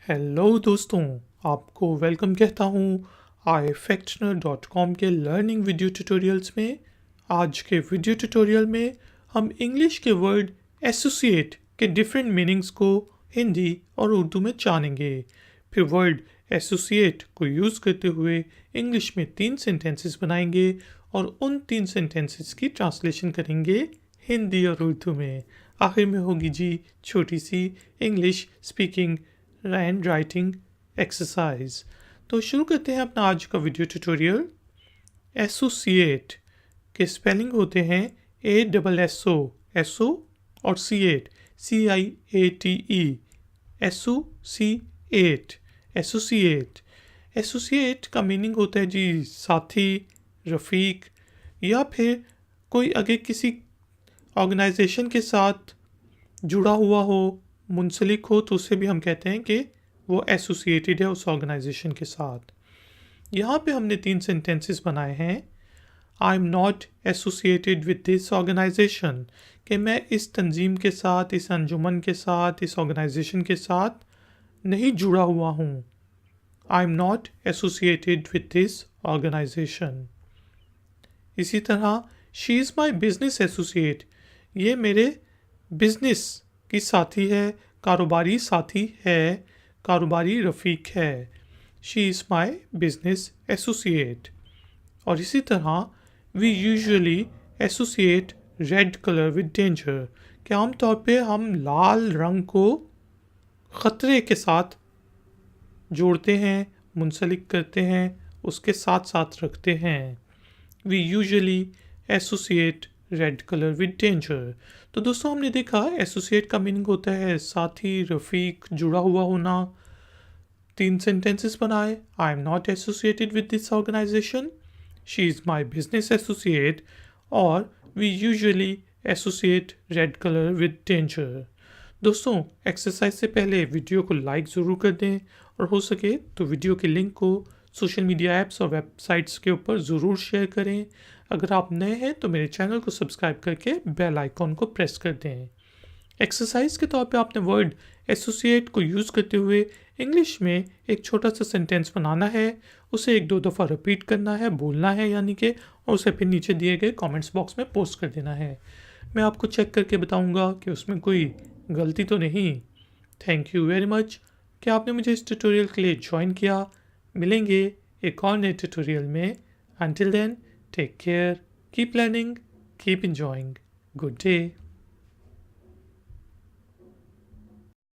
Hello दोस्तों, आपको welcome कहता हूँ iFactioner.com के लर्निंग वीडियो ट्यूटोरियल्स में। आज के वीडियो ट्यूटोरियल में हम इंग्लिश के वर्ड एसोसिएट के डिफरेंट मीनिंग्स को हिंदी और उर्दू में जानेंगे। फिर वर्ड एसोसिएट को यूज़ करते हुए इंग्लिश में 3 सेंटेंसेस बनाएंगे और उन 3 सेंटेंसेस की ट्रांसलेशन करेंगे हिंदी और उर्दू में। आखिर में होगी जी छोटी सी English speaking and writing exercise. तो शुरू करते हैं अपना आज का वीडियो ट्यूटोरियल। एसोसिएट के स्पेलिंग होते हैं ASSO, एसओ और सीएट, CIATE, एसोसिएट। एसोसिएट एसोसिएट का मीनिंग होता है जी साथी, रफीक, या फिर कोई अगर किसी ऑर्गेनाइजेशन के साथ जुड़ा हुआ हो, मुंसलिक हो, तो उसे भी हम कहते हैं कि वो एसोसिएटेड है उस ऑर्गेनाइजेशन के साथ। यहाँ पे हमने 3 सेंटेंसेस बनाए हैं। I am not associated with this organisation, कि मैं इस तंजीम के साथ, इस अंजुमन के साथ, इस ऑर्गेनाइजेशन के साथ नहीं जुड़ा हुआ हूँ। I am not associated with this organisation. इसी तरह she is my business associate, ये मेरे बिजनेस की साथी है, कारोबारी साथी है, कारोबारी रफीक है। She is my business associate. और इसी तरह we usually associate red colour with danger, कि आमतौर पे हम लाल रंग को ख़तरे के साथ जोड़ते हैं, मुंसलिक करते हैं, उसके साथ साथ रखते हैं। We usually associate red colour with danger. तो दोस्तों हमने देखा एसोसिएट का मीनिंग होता है साथी, रफीक, जुड़ा हुआ होना। 3 सेंटेंसेस बनाए। I am not associated with this organisation, she is my business associate, और we usually associate red colour with danger. दोस्तों एक्सरसाइज से पहले वीडियो को लाइक ज़रूर कर दें, और हो सके तो वीडियो के लिंक को सोशल मीडिया ऐप्स और वेबसाइट्स के ऊपर ज़रूर शेयर करें। अगर आप नए हैं तो मेरे चैनल को सब्सक्राइब करके बेल आइकॉन को प्रेस कर दें। एक्सरसाइज के तौर पे आपने वर्ड एसोसिएट को यूज़ करते हुए इंग्लिश में एक छोटा सा सेंटेंस बनाना है, उसे 1-2 दफ़ा रिपीट करना है, बोलना है यानी कि, और उसे फिर नीचे दिए गए कमेंट्स बॉक्स में पोस्ट कर देना है। मैं आपको चेक करके बताऊंगा कि उसमें कोई गलती तो नहीं। थैंक यू वेरी मच कि आपने मुझे इस ट्यूटोरियल के लिए ज्वाइन किया। मिलेंगे एक और नए ट्यूटोरियल में। Until then, take care, keep learning, keep enjoying. Good day.